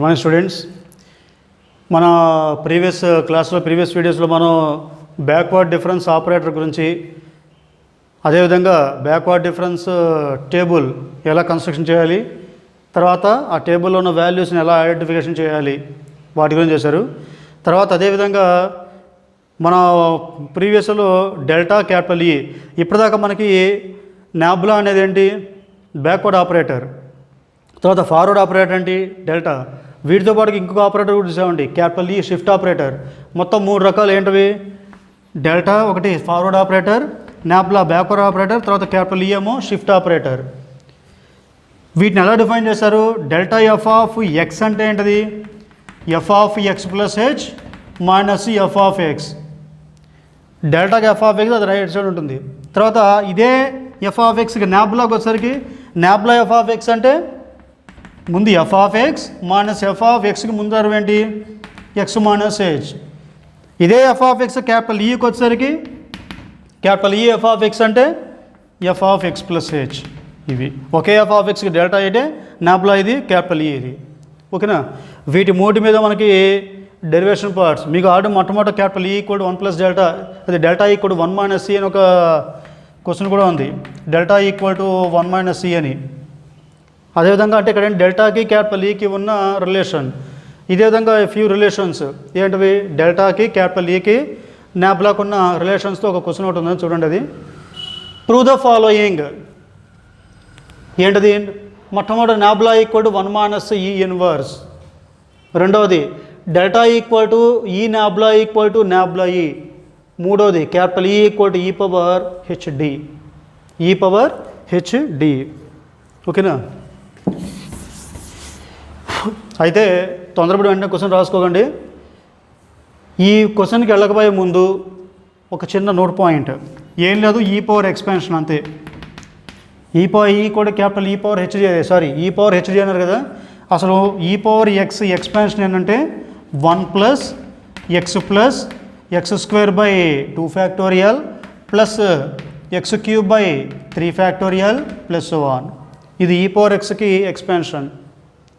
Morning students, మన previous వీడియోస్లో మనం బ్యాక్వర్డ్ డిఫరెన్స్ ఆపరేటర్ గురించి, అదేవిధంగా బ్యాక్వర్డ్ డిఫరెన్స్ టేబుల్ ఎలా కన్స్ట్రక్షన్ చేయాలి, తర్వాత ఆ టేబుల్లో ఉన్న వాల్యూస్ని ఎలా ఐడెంటిఫికేషన్ చేయాలి వాటి గురించి చేశారు. తర్వాత అదేవిధంగా మన ప్రీవియస్లో డెల్టా క్యాపిటల్ ఈ, ఇప్పటిదాకా మనకి నాబ్లా అనేది ఏంటి, బ్యాక్వర్డ్ ఆపరేటర్. తర్వాత ఫార్వర్డ్ ఆపరేటర్ ఏంటి, డెల్టా. వీటితో పాటు ఇంకొక ఆపరేటర్ కూడా చూసామండి, క్యాపిటల్ ఈ షిఫ్ట్ ఆపరేటర్. మొత్తం 3 రకాలు ఏంటివి, డెల్టా ఒకటి forward operator, nabla backward operator, తర్వాత క్యాపిటల్ ఈ ఏమో షిఫ్ట్ ఆపరేటర్. వీటిని ఎలా డిఫైన్ చేశారు, డెల్టా ఎఫ్ ఆఫ్ ఎక్స్ అంటే ఏంటిది, F of X plus H minus F of X. డెల్టాకి ఎఫ్ ఆఫ్ ఎక్స్ అది రైట్ సైడ్ ఉంటుంది. తర్వాత ఇదే ఎఫ్ ఆఫ్ ఎక్స్కి నాబ్లాకి వచ్చేసరికి నాబ్లా ఎఫ్ ఆఫ్ ఎక్స్ అంటే ముందు F of X minus F of ఎక్స్కి ముందు అరవ ఏంటి, ఎక్స్ మైనస్ హెచ్. ఇదే ఎఫ్ ఆఫ్ ఎక్స్ క్యాపిటల్ ఈకి వచ్చేసరికి capital E F of X అంటే F of X plus H. ఇవి ఒకే ఎఫ్ ఆఫ్ ఎక్స్కి డెల్టా అయితే నాబ్లా ఇది, క్యాపిటల్ ఈ ఇది. ఓకేనా. వీటి మూటి మీద మనకి డెరివేషన్ పార్ట్స్ మీకు ఆర్డర్ మొట్టమొదటి capital E equal 1 plus delta, అది డెల్టా ఈక్వల్ 1 మైనస్ సి అని ఒక క్వశ్చన్ కూడా ఉంది, delta equal to 1 minus C అని. అదేవిధంగా అంటే ఇక్కడ డెల్టాకి క్యాపిటల్ ఈకి ఉన్న రిలేషన్. ఇదే విధంగా ఫ్యూ రిలేషన్స్ ఏంటివి, డెల్టాకి క్యాపిటల్ ఈకి నాబ్లాకు ఉన్న రిలేషన్స్తో ఒక క్వశ్చన్ ఒకటి ఉందని చూడండి. అది ప్రూవ్ ద ఫాలోయింగ్ ఏంటిది, మొట్టమొదటి nabla equal to 1 minus E inverse. రెండవది delta equal to E nabla equal to nabla ఈ. మూడవది capital E equal to e power HD, ఈ పవర్ హెచ్డి. ఓకేనా. అయితే తొందరపడి వెంటనే క్వశ్చన్ రాసుకోకండి. ఈ క్వశ్చన్కి వెళ్ళకపోయే ముందు ఒక చిన్న నోట్ పాయింట్, ఏం లేదు, ఈ పవర్ ఎక్స్పాన్షన్ అంతే. ఈ కూడా క్యాపిటల్ ఈ పవర్ హెచ్డి, ఈ పవర్ హెచ్డి అన్నారు కదా. అసలు ఈ పవర్ ఎక్స్ ఎక్స్పాన్షన్ ఏంటంటే 1 plus X square by 2 factorial plus X cube by 3 factorial plus 1. ఇది ఈ పవర్ ఎక్స్కి ఎక్స్పాన్షన్.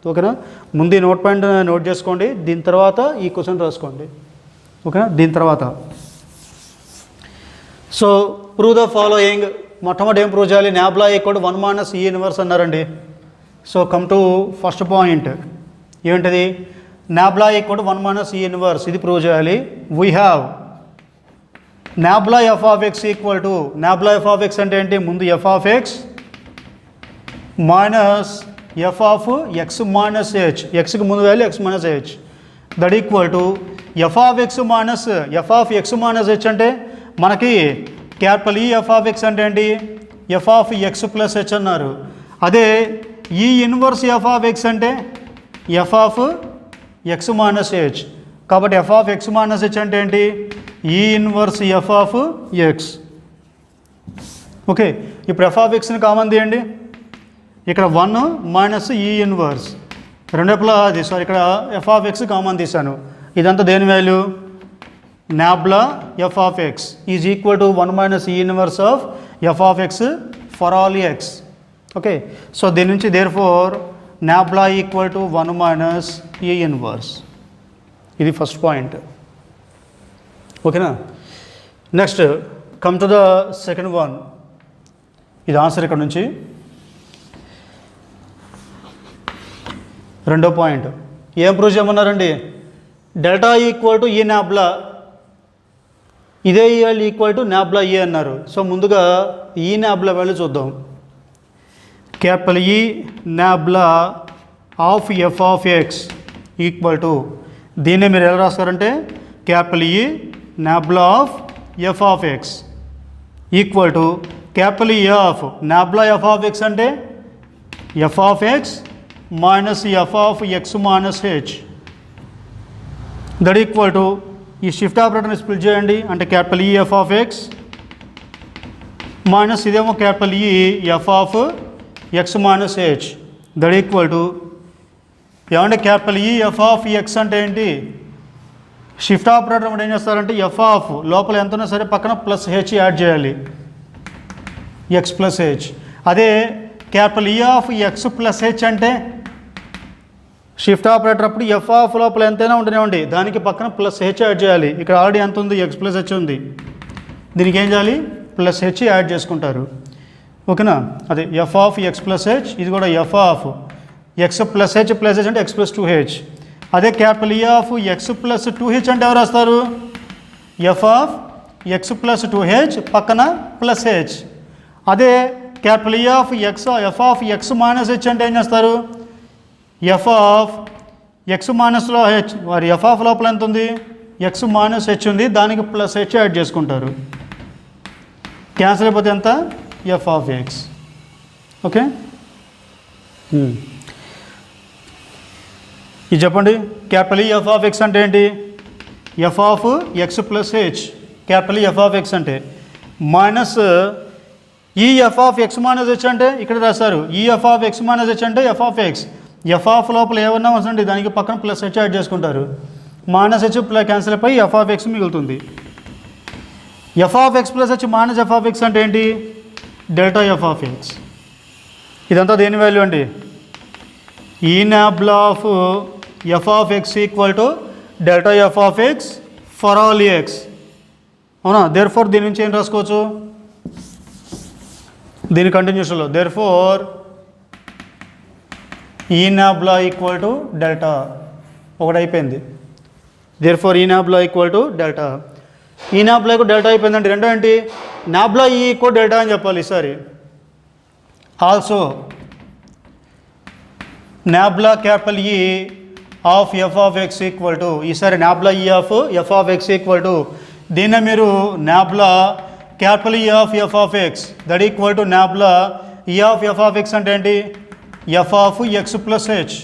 ఓకేనా. ముందు ఈ నోట్ పాయింట్ నోట్ చేసుకోండి, దీని తర్వాత ఈ క్వశ్చన్ రాసుకోండి. ఓకేనా. దీని తర్వాత సో ప్రూవ్ ద ఫాలోయింగ్, మొట్టమొదటి ఏం ప్రూవ్ చేయాలి, nabla equal 1 minus E inverse అన్నారండి. So come to first point, ఏంటిది, nabla equal 1 minus E inverse. ఇది ప్రూవ్ చేయాలి. We have nabla F of X equal to, nabla F of X అంటే ఏంటి, ముందు F of X minus F of X minus H, ఎక్స్కి ముందు value X minus H, that equal to F of X minus F of X minus H అంటే మనకి capital E F of X అంటే ఏంటి, F of X plus H అన్నారు. అదే E inverse F of X అంటే F of X minus H. కాబట్టి F of X minus H అంటే ఏంటి, E inverse F of X. Okay. ఇప్పుడు F of ఎక్స్ని కామన్ తీయండి. ఇక్కడ 1 మైనస్ ఈ ఇన్వర్స్, రెండేపులా అది ఇక్కడ ఎఫ్ ఆఫ్ ఎక్స్ కామన్ తీశాను. ఇదంతా దేని value, nabla F of X is equal to 1 minus E inverse of F of X for all X. Okay. So దీని నుంచి therefore nabla equal to 1 minus E inverse. ఇది first point. ఓకేనా. Next come to the second one. ఇది answer ఇక్కడ నుంచి. రెండో point ఏం prove చేయమన్నారండి, delta equal to E nabla, ఇదే EL equal to nabla E అన్నారు. సో ముందుగా ఈ నాబ్లా వాల్యూ చూద్దాం. Capital E nabla of F of X equal to, దీన్నే మీరు ఎలా రాస్తారంటే capital E nabla of F of X equal to capital E of nabla F of X అంటే F of X minus F of X minus H, that equal to E shift ఆపరేటర్ని split చేయండి, అంటే capital E F of X minus ఇదేమో capital E F of X minus H, that equal to ఏమంటే capital E F of X అంటే ఏంటి, shift operator అంటే ఏం చేస్తారంటే ఎఫ్ ఆఫ్ లోపల ఎంత ఉన్నా సరే పక్కన ప్లస్ హెచ్ యాడ్ చేయాలి, ఎక్స్ ప్లస్ హెచ్. అదే capital E of X plus h అంటే షిఫ్ట్ ఆపరేటర్ అప్పుడు ఎఫ్ ఆఫ్ లోపల ఎంతైనా ఉండనివ్వండి, దానికి పక్కన ప్లస్ హెచ్ యాడ్ చేయాలి. ఇక్కడ ఆల్రెడీ ఎంత ఉంది, ఎక్స్ ప్లస్ హెచ్ ఉంది, దీనికి ఏం చేయాలి, ప్లస్ హెచ్ యాడ్ చేసుకుంటారు. ఓకేనా, అదే F of X plus H, ఇది కూడా F of X plus h అంటే ఎక్స్ ప్లస్ 2h. అదే capital E of X plus 2h అంటే ఎవరు వస్తారు, F of X plus 2h పక్కన ప్లస్ హెచ్. అదే capital E of F of X minus H అంటే ఏం చేస్తారు, ఎఫ్ ఆఫ్ ఎక్స్ మైనస్లో హెచ్, వారి ఎఫ్ ఆఫ్ లోపల ఎంత ఉంది, ఎక్స్ మైనస్ హెచ్ ఉంది, దానికి ప్లస్ హెచ్ యాడ్ చేసుకుంటారు. క్యాన్సిల్ అయిపోతే ఎంత, ఎఫ్ ఆఫ్ ఎక్స్. ఓకే, ఇది చెప్పండి. Capital E F of X అంటే ఏంటి, F of X plus h, capital F of X అంటే minus e F of X minus H అంటే ఇక్కడ రాస్తారు, e F of X minus H అంటే F of x. F of లోపల ఏమన్నా వస్తుంది, దానికి పక్కన ప్లస్ హెచ్ యాడ్ చేసుకుంటారు. మైనస్ హెచ్ ప్లస్ క్యాన్సిల్ అయిపోయి ఎఫ్ ఆఫ్ ఎక్స్ మిగులుతుంది. F of X plus H minus F of X అంటే ఏంటి, డెల్టా ఎఫ్ ఆఫ్ ఎక్స్. ఇదంతా దేని వాల్యూ అండి, ఈ nabla of F of X equal to delta f of X for all X. అవునా, there four దీని నుంచి ఏం రాసుకోవచ్చు, దీని కంటిన్యూషన్లో దేర్ ఫోర్ ఈ నాబ్లా ఈక్వల్ టు డెల్టా, ఒకటి అయిపోయింది. దేర్ ఫోర్ ఈ నాబ్లా ఈక్వల్ టు డెల్టా, ఈ నాబ్లా ఈక్వల్ డెల్టా అయిపోయిందండి. రెండో ఏంటి, నాబ్లా ఈ ఈక్వల్ డెల్టా అని చెప్పాలి ఈసారి. Also nabla capital E of F of X equal to, ఈసారి నాబ్లా ఈ of F of X equal to, దీన్నే మీరు nabla capital E of F of x that equal to nabla ఈ of F of X అంటే ఏంటి, F of X plus h.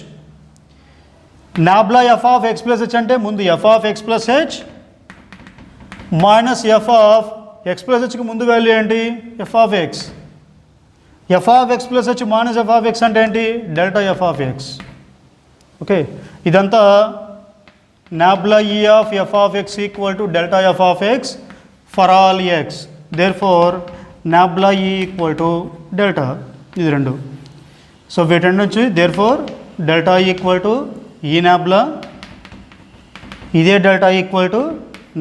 Nabla F of X plus h అంటే ముందు F of X plus H minus F of X plus హెచ్కి ముందు value ఏంటి, F of x. F of X plus H minus F of X అంటే ఏంటి, delta f of X. Okay, ఇదంతా nabla ఈ of F of X equal to delta f of X for all x. Therefore nabla E equal to delta, ఇది రెండు. So వీటి నుంచి therefore delta equal to E nabla, ఇదే delta equal to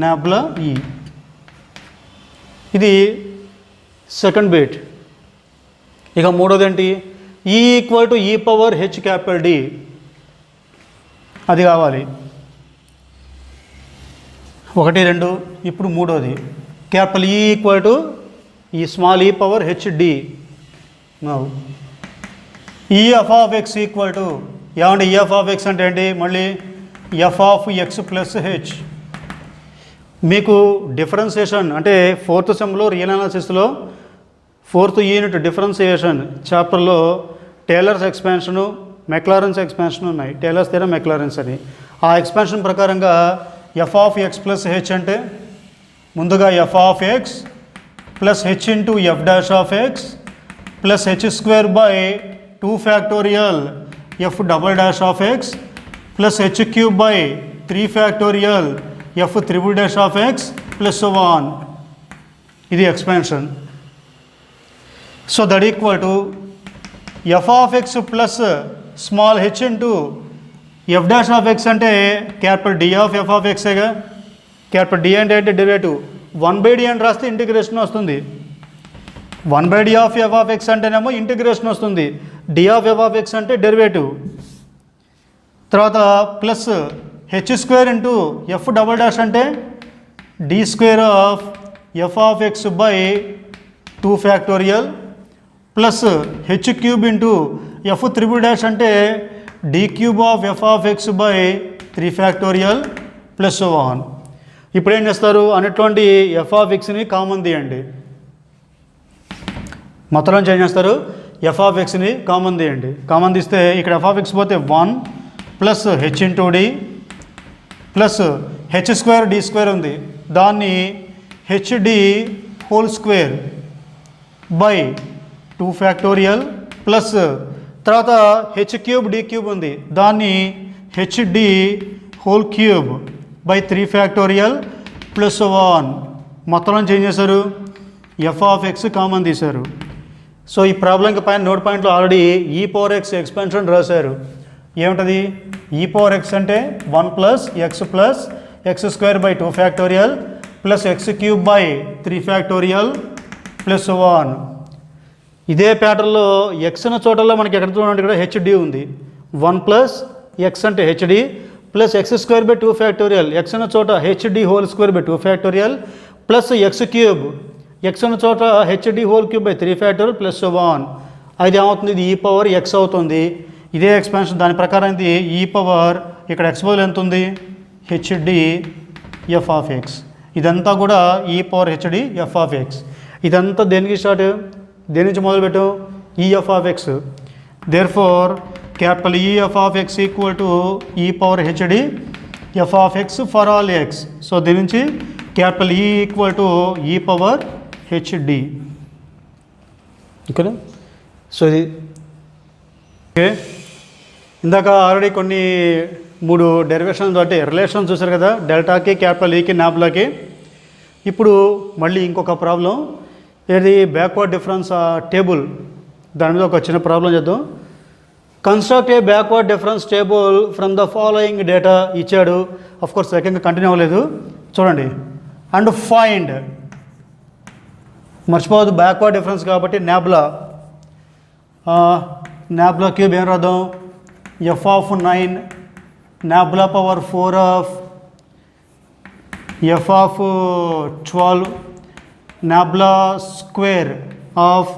nabla E. ఇది second bit. ఇక మూడోది ఏంటి, E equal to e power h capital D, అది కావాలి. 1 2. ఇప్పుడు మూడోది capital E equal to e small e power h D. E F of X equal to ఏమంటే e F of X అంటే ఏంటి, మళ్ళీ f of X plus h. మీకు differentiation అంటే 4th సెమ్లో రియల్ అనాలిసిస్లో 4th యూనిట్ డిఫరెన్సియేషన్ చాప్టర్లో Taylor's expansion Maclaurin's expansion ఉన్నాయి. టేలర్స్ థీరం మెక్లారెన్స్ అని. ఆ ఎక్స్పాన్షన్ ప్రకారంగా f of X plus h అంటే ముందుగా F of X plus h into f dash of X plus h square by 2 factorial f double dash of X plus h cube by 3 factorial f triple dash of X plus 1. ఇది expansion. So that equal to F of X plus small h into f dash of X అంటే capital D of F of ఎక్సేగా. Capital D అంటే derivative 1/d అని రాస్తే integration వస్తుంది. 1/d of F of X అంటేనేమో integration వస్తుంది. D of F of X అంటే derivative. తర్వాత plus h square into f double dash అంటే D square of F of x by 2 factorial plus h cube into f triple dash అంటే D cube of F of x by 3 factorial plus 1. ఇప్పుడు ఏం చేస్తారు, అనేటువంటి F of ఎక్స్ని common తీయండి. మొత్తంలో ఏం చేస్తారు, ఎఫ్ ఆఫ్ ఎక్స్ని కామన్ తీయండి. కామన్ తీస్తే ఇక్కడ ఎఫ్ ఆఫ్ ఎక్స్ పోతే 1 plus h into d plus h square d square ఉంది, దాన్ని h d whole square by 2 factorial plus తర్వాత హెచ్ క్యూబ్ డి క్యూబ్ ఉంది, దాన్ని h d whole cube by 3 factorial plus 1. మొత్తంలో చేంజ్ చేశారు, ఎఫ్ ఆఫ్ ఎక్స్ కామన్ తీశారు. So ఈ ప్రాబ్లంకి పైన నోట్ పాయింట్లో ఆల్రెడీ ఈ పవర్ ఎక్స్ ఎక్స్పాన్షన్ రాశారు. ఏముంటుంది ఈ పవర్ ఎక్స్ అంటే 1 plus X plus X square by 2 factorial plus X cube by 3 factorial plus 1. ఇదే ప్యాటర్న్లో ఎక్స్ అన్న చోటల్లో మనకి ఎక్కడ చూడండి ఇక్కడ హెచ్డి ఉంది. 1 ప్లస్ ఎక్స్ అంటే HD plus X square by 2 factorial X అన్న చోట HD whole square by 2 factorial plus X cube X అన్న చోట HD whole cube by 3 factorial plus 1. అది ఏమవుతుంది, ఇది ఈ పవర్ ఎక్స్ అవుతుంది. ఇదే ఎక్స్పాన్షన్ దాని ప్రకారం ఇది ఈ పవర్ ఇక్కడ ఎక్స్ బదులు ఎంత ఉంది హెచ్డి ఎఫ్ ఆఫ్ ఎక్స్. ఇదంతా కూడా ఈ power h D f of x. ఇదంతా దేనికి స్టార్ట్, దేని నుంచి మొదలుపెట్టు e f of x. Therefore capital E f of X equal to e power h D f of X for all x. So దీని నుంచి capital E equal to e power h D. ఓకేనా? So ఇది okay. ఇందాక already కొన్ని 3 derivations అంటే relation చూసారు కదా, డెల్టాకి capital ఈకి నాబ్లాకి. ఇప్పుడు మళ్ళీ ఇంకొక ప్రాబ్లం, ఏది బ్యాక్వర్డ్ డిఫరెన్స్ టేబుల్. దాని మీద ఒక చిన్న ప్రాబ్లం చేద్దాం. Construct a backward difference table from the following data ఇచ్చాడు. అఫ్కోర్స్ సెకండ్ కంటిన్యూ అవ్వలేదు చూడండి. అండ్ ఫైండ్, మర్చిపోవద్దు బ్యాక్వర్డ్ డిఫరెన్స్ కాబట్టి నాబ్లా క్యూబ్ ఏం రాద్దాం, f of 9 nabla power 4 of F of 12 nabla square of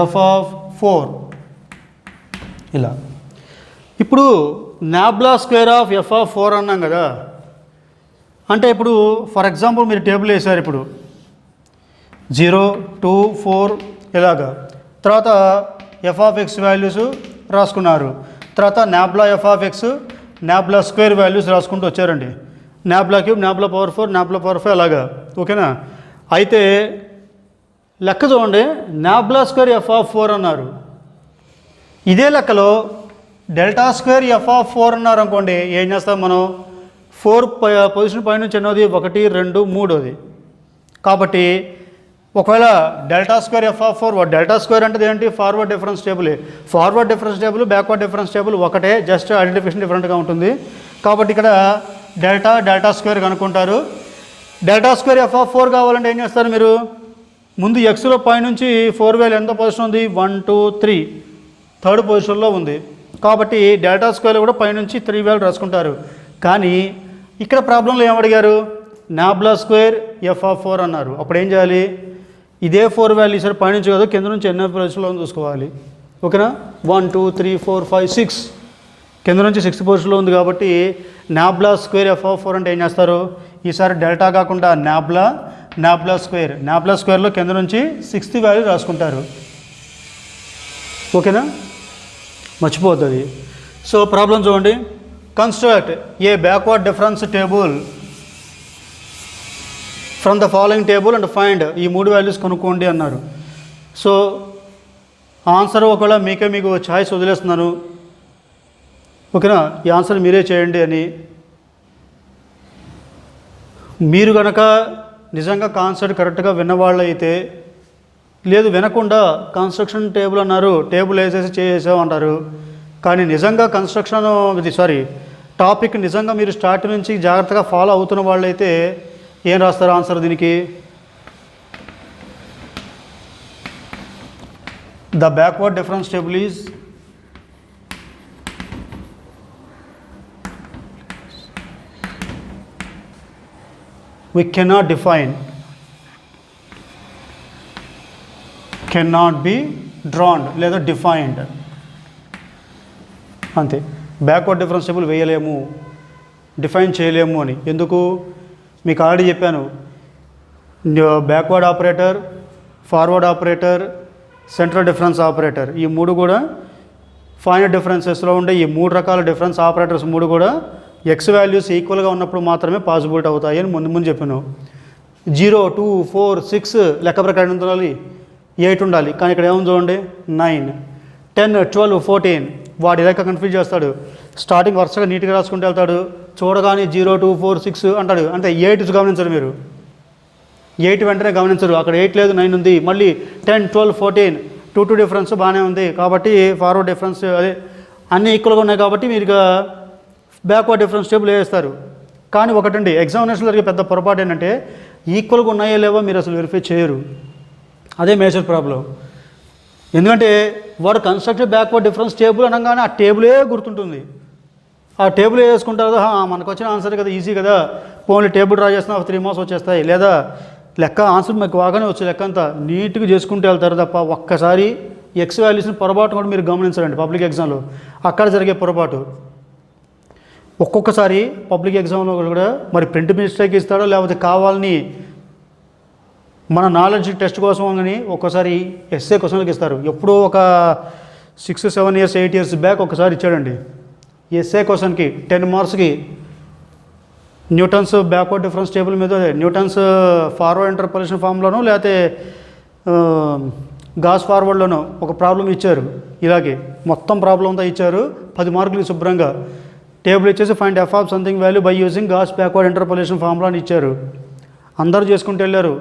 F of 4 ఇలా. ఇప్పుడు nabla square of F of 4 అన్నాం కదా, అంటే ఇప్పుడు ఫర్ ఎగ్జాంపుల్ మీరు టేబుల్ వేసారు ఇప్పుడు 0 2 4 ఇలాగా. తర్వాత ఎఫ్ ఆఫ్ ఎక్స్ వాల్యూస్ రాసుకున్నారు. తర్వాత nabla F of X nabla square values రాసుకుంటూ వచ్చారండి. Nabla cube nabla power 4 nabla power 5 అలాగా. ఓకేనా? అయితే లెక్క చూడండి, నాబ్లా స్క్వేర్ ఎఫ్ ఆఫ్ 4 అన్నారు. ఇదే లెక్కలో డెల్టా స్క్వేర్ ఎఫ్ ఆఫ్ 4 అన్నారు అనుకోండి, ఏం చేస్తాం మనం, 4 పొజిషన్ పైనుంచి ఎన్నోది 1 2 3. కాబట్టి ఒకవేళ delta square f of 4, delta square అంటే ఏంటి, forward difference table. Forward difference table backward difference table ఒకటే, జస్ట్ ఐడెంటిఫికేషన్ డిఫరెంట్గా ఉంటుంది. కాబట్టి ఇక్కడ డెల్టా స్క్వేర్ కనుక్కుంటారు. డెల్టా స్క్వేర్ ఎఫ్ ఆఫ్ 4 కావాలంటే ఏం చేస్తారు మీరు, ముందు ఎక్స్లో పైనుంచి 4 వాల్యూ ఎంత పొజిషన్ ఉంది, 1 2 3 థర్డ్ పొజిషన్లో ఉంది. కాబట్టి డెల్టా స్క్వేర్లో కూడా పైనుంచి 3 వాల్యూ రాసుకుంటారు. కానీ ఇక్కడ ప్రాబ్లంలో ఏమడిగారు, నాబ్లా స్క్వేర్ ఎఫ్ ఆఫ్ 4 అన్నారు. అప్పుడు ఏం చేయాలి, ఇదే 4 వాల్యూ సరే పైనుంచి కదా కింద నుంచి ఎన్నో పొజిషన్లో చూసుకోవాలి. ఓకేనా? 1 2 3 4 5 6 కింద నుంచి 6th పొజిషన్లో ఉంది. కాబట్టి నాబ్లా స్క్వేర్ ఎఫ్ ఆఫ్ 4 అంటే ఏం చేస్తారు, ఈసారి డెల్టా కాకుండా నాబ్లా స్క్వేర్లో కింద నుంచి 6th వాల్యూ రాసుకుంటారు. ఓకేనా? మర్చిపోతుంది. సో ప్రాబ్లం చూడండి, construct a backward difference table from the following table and find, ఈ 3 వాల్యూస్ కనుక్కోండి అన్నారు. సో ఆన్సర్ ఒకవేళ మీకు ఛాయిస్ వదిలేస్తున్నాను. ఓకేనా? ఈ ఆన్సర్ మీరే చేయండి అని. మీరు కనుక నిజంగా కాన్సెప్ట్ కరెక్ట్గా విన్నవాళ్ళు అయితే, లేదు వినకుండా కన్స్ట్రక్షన్ టేబుల్ అన్నారు, టేబుల్ వేసేసి చేసామంటారు. కానీ నిజంగా టాపిక్ నిజంగా మీరు స్టార్ట్ నుంచి జాగ్రత్తగా ఫాలో అవుతున్న వాళ్ళైతే ఏం రాస్తారు ఆన్సర్ దీనికి, the backward difference table is we cannot be drawn లేదా డిఫైన్డ్ అంతే. బ్యాక్వర్డ్ డిఫరెన్స్ టేబుల్ వేయలేము, డిఫైన్ చేయలేము అని. ఎందుకు, మీకు ఆల్రెడీ చెప్పాను, backward operator, forward operator, central difference operator, ఈ 3 కూడా ఫైనల్ డిఫరెన్సెస్లో ఉండే ఈ 3 రకాల డిఫరెన్స్ ఆపరేటర్స్ 3 కూడా ఎక్స్ వాల్యూస్ ఈక్వల్గా ఉన్నప్పుడు మాత్రమే పాసిబిలిటీ అవుతాయి అని ముందు చెప్పాను. 0 2 4 6 లెక్క ప్రకారం ఎంత ఉండాలి, 8 ఉండాలి. కానీ ఇక్కడ ఏముంది చూడండి, 9 10 12 14. వాడు లెక్క కన్ఫ్యూజ్ చేస్తాడు. స్టార్టింగ్ వరుసగా నీట్గా రాసుకుంటూ వెళ్తాడు, చూడగానే 0 2 4 6 అంటాడు. అంటే 8 గమనించరు మీరు, 8 వెంటనే గమనించరు. అక్కడ 8 లేదు 9 ఉంది. మళ్ళీ 10 12 14 2 డిఫరెన్స్ బాగానే ఉంది. కాబట్టి ఫార్వర్డ్ డిఫరెన్స్ అన్నీ ఈక్వల్గా ఉన్నాయి కాబట్టి మీరు ఇక బ్యాక్వర్డ్ డిఫరెన్స్ టేబుల్ వేస్తారు. కానీ ఒకటండి, ఎగ్జామినేషన్ జరిగే పెద్ద పొరపాటు ఏంటంటే ఈక్వల్గా ఉన్నాయో లేవో మీరు అసలు వెరిఫై చేయరు. అదే మేజర్ ప్రాబ్లం. ఎందుకంటే వాడు కన్స్ట్రక్టెడ్ బ్యాక్వర్డ్ డిఫరెన్స్ టేబుల్ అనగానే ఆ టేబులే గుర్తుంటుంది. ఆ టేబుల్ వేసుకుంటారు కదా, మనకు వచ్చిన ఆన్సర్ కదా, ఈజీ కదా, పోన్లీ టేబుల్ డ్రా చేస్తున్నా 3 మార్క్స్ వచ్చేస్తాయి, లేదా లెక్క ఆన్సర్ మీకు బాగానే వచ్చు, లెక్క అంతా నీట్గా చేసుకుంటూ వెళ్తారు తప్ప ఒక్కసారి ఎక్స్ వాల్యూస్ని పొరపాటు కూడా మీరు గమనించండి. పబ్లిక్ ఎగ్జామ్లో అక్కడ జరిగే పొరపాటు ఒక్కొక్కసారి పబ్లిక్ ఎగ్జామ్లో కూడా మరి ప్రింట్ మిస్టేక్ ఇస్తాడో లేకపోతే కావాలని మన నాలెడ్జ్ టెస్ట్ కోసం అని ఒక్కోసారి ఎస్ఏ క్వశ్చన్లకు ఇస్తారు. ఎప్పుడో ఒక 6, 7 ఇయర్స్ 8 ఇయర్స్ బ్యాక్ ఒకసారి ఇచ్చాడండి ఎస్ఏ క్వశ్చన్కి 10 మార్క్స్కి న్యూటన్స్ బ్యాక్వర్డ్ డిఫరెన్స్ టేబుల్ మీద న్యూటన్స్ ఫార్వర్డ్ ఇంటర్పోలేషన్ ఫార్ములాను లేకపోతే గాస్ ఫార్వర్డ్లోనూ ఒక ప్రాబ్లం ఇచ్చారు. ఇలాగే మొత్తం ప్రాబ్లం అంతా ఇచ్చారు, 10 మార్కులు శుభ్రంగా. టేబుల్ ఇచ్చేసి find f of something value by using Gauss backward interpolation formula అని ఇచ్చారు. అందరూ చేసుకుంటూ వెళ్ళారు,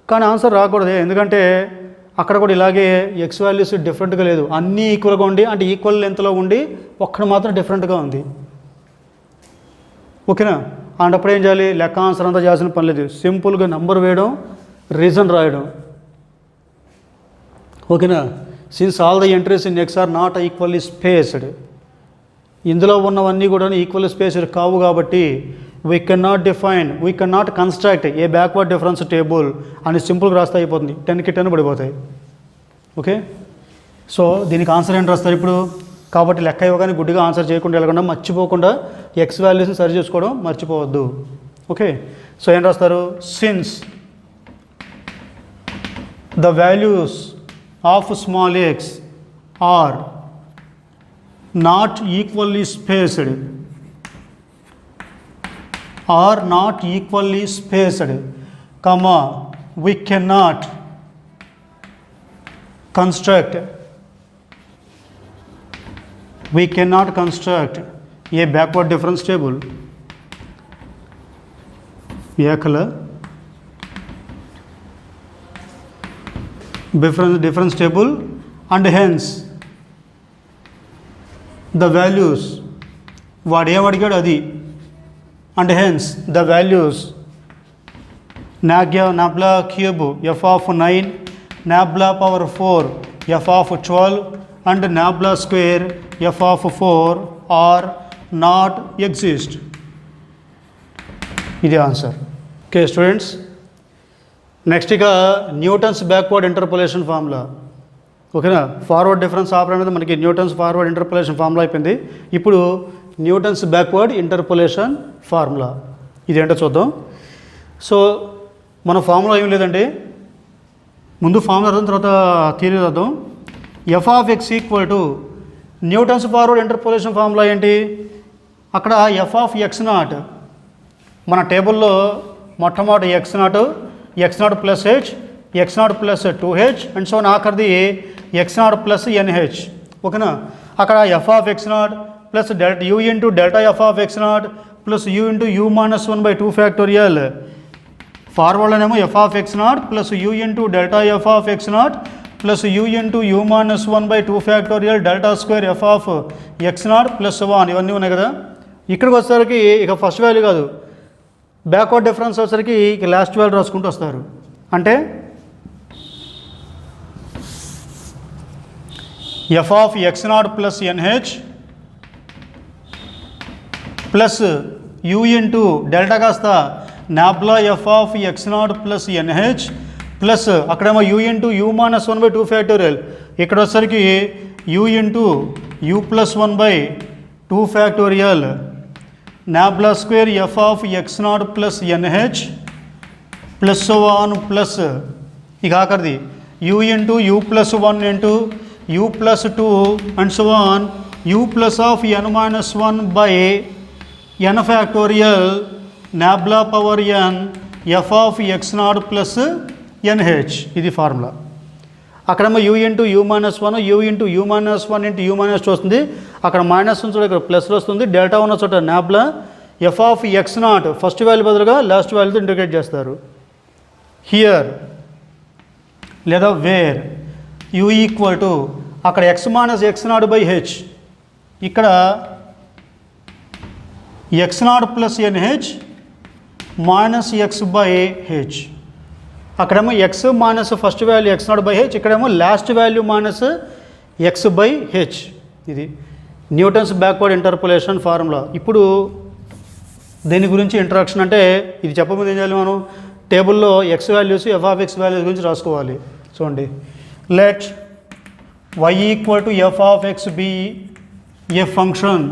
కానీ ఆన్సర్ రాకూడదు. ఎందుకంటే అక్కడ కూడా ఇలాగే ఎక్స్ వాల్యూస్ డిఫరెంట్గా లేదు, అన్నీ ఈక్వల్గా ఉండి అంటే ఈక్వల్ లెంత్లో ఉండి ఒక్కడ మాత్రం డిఫరెంట్గా ఉంది. ఓకేనా? అప్పుడు ఏం చేయాలి? లెక్క ఆన్సర్ అంతా చేయాల్సిన పని లేదు, సింపుల్గా నెంబర్ వేయడం, రీజన్ రాయడం. ఓకేనా? Since all the entries in x are not equally spaced, ఇందులో ఉన్నవన్నీ కూడా ఈక్వల్ స్పేస్డ్ కావు కాబట్టి we can not construct a backward difference table అని సింపుల్గా రాస్తే అయిపోతుంది, 10కి 10 పడిపోతాయి. ఓకే, సో దీనికి ఆన్సర్ ఏంటి రాస్తారు ఇప్పుడు? కాబట్టి లెక్క ఇవ్వగానే గుడ్డిగా ఆన్సర్ చేయకుండా వెళ్ళకుండా మర్చిపోకుండా ఎక్స్ వాల్యూస్ని సరి చేసుకోవడం మర్చిపోవద్దు. ఓకే, సో ఏం రాస్తారు? Since the values of small x are not equally spaced comma we cannot construct a backward difference table difference table, and hence the values వాడు ఏమడిగాడు అది, and hence the values nabla cube f of 9, nabla power 4 f of 12 and nabla square f of 4 are not exist. ఇది answer. Okay students, next ఇక Newton's backward interpolation formula. ఓకేనా? Forward difference operator అనేది మనకి Newton's forward interpolation formula అయిపోయింది. ఇప్పుడు Newton's backward interpolation formula ఇదేంటో చూద్దాం. So మన ఫార్ములా ఏం లేదండి, ముందు ఫార్ములా రాద్దాం, తర్వాత థియరీ రాద్దాం. F of X equal to Newton's forward interpolation formula ఏంటి? అక్కడ ఎఫ్ ఆఫ్ ఎక్స్ నాట్ మన టేబుల్లో మొట్టమొదటి x naught plus h, x naught plus 2h and so ఆఖరిది ఎక్స్ నాట్ ప్లస్ ఎన్హెచ్. ఓకేనా? అక్కడ f of x naught plus u into delta f of x naught plus u into u minus 1/2 factorial. ఫార్వర్డ్లోనేమో f of x naught plus u into delta f of x naught plus u into u minus 1/2 factorial delta square f of x naught plus 1 ఇవన్నీ ఉన్నాయి కదా. ఇక్కడికి వచ్చేసరికి ఇక first value కాదు, backward difference వచ్చేసరికి ఇక లాస్ట్ వాల్యూ రాసుకుంటూ వస్తారు. అంటే F of x naught plus n h plus u into delta కాస్త nabla F of x naught plus n h plus అక్కడేమో u into u minus 1/2 factorial, ఇక్కడ వచ్చేసరికి u into u plus 1/2 factorial nabla square f of x naught plus n h plus 1 plus ఇక ఆఖరిది u into u plus 1 into u plus 2 and so on u plus of n minus 1/n factorial nabla power n f of x naught plus n h. ఇది formula. అక్కడేమో u into u minus 1, u into u minus 1 into u minus 2 వస్తుంది, అక్కడ minus ఉన్న చోట ఇక్కడ ప్లస్లో వస్తుంది, delta ఉన్న చోట nabla F of x naught first value బదులుగా లాస్ట్ వాల్యూతో ఇంటిగ్రేట్ చేస్తారు. హియర్ లేదా వేర్ యూ ఈక్వల్ టు అక్కడ x minus x naught by h ఇక్కడ x0 plus n h minus x by h, అక్కడేమో x minus first value x0 by h, ఇక్కడేమో last value minus x by h. ఇది Newton's backward interpolation formula. ఇప్పుడు దీని గురించి introduction అంటే ఇది చెప్పబోదు ఏం చేయాలి, మనం టేబుల్లో ఎక్స్ వాల్యూస్ f(x) వాల్యూస్ గురించి రాసుకోవాలి. చూడండి, let y equal to f(x) be a function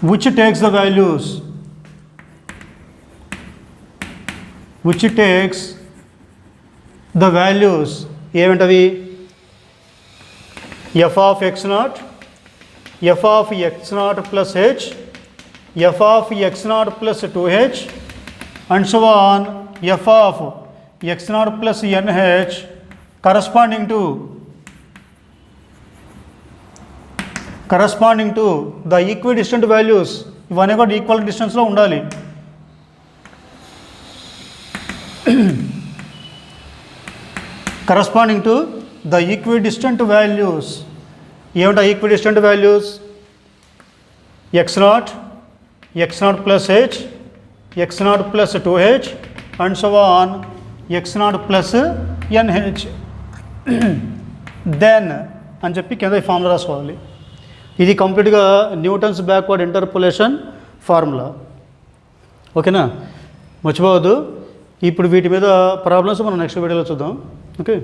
which takes the values ఏమిటవి, f(x0), f(x0) plus h, f(x0) plus 2h and so on, f(x0) plus nh corresponding to the equidistant values. ఇవన్నీ కూడా equal డిస్టెన్స్లో ఉండాలి. corresponding to the equidistant values. ఏమిటా equidistant values, x0 plus h, x0 plus 2h and so on, x0 plus nh. Then అని చెప్పి కింద ఈ formula రాసుకోవాలి. ఇది కంప్లీట్గా న్యూటన్స్ బ్యాక్వర్డ్ ఇంటర్పోలేషన్ ఫార్ములా. ఓకేనా, మర్చిపోవద్దు. ఇప్పుడు వీటి మీద ప్రాబ్లమ్స్ మనం నెక్స్ట్ వీడియోలో చూద్దాం. ఓకే.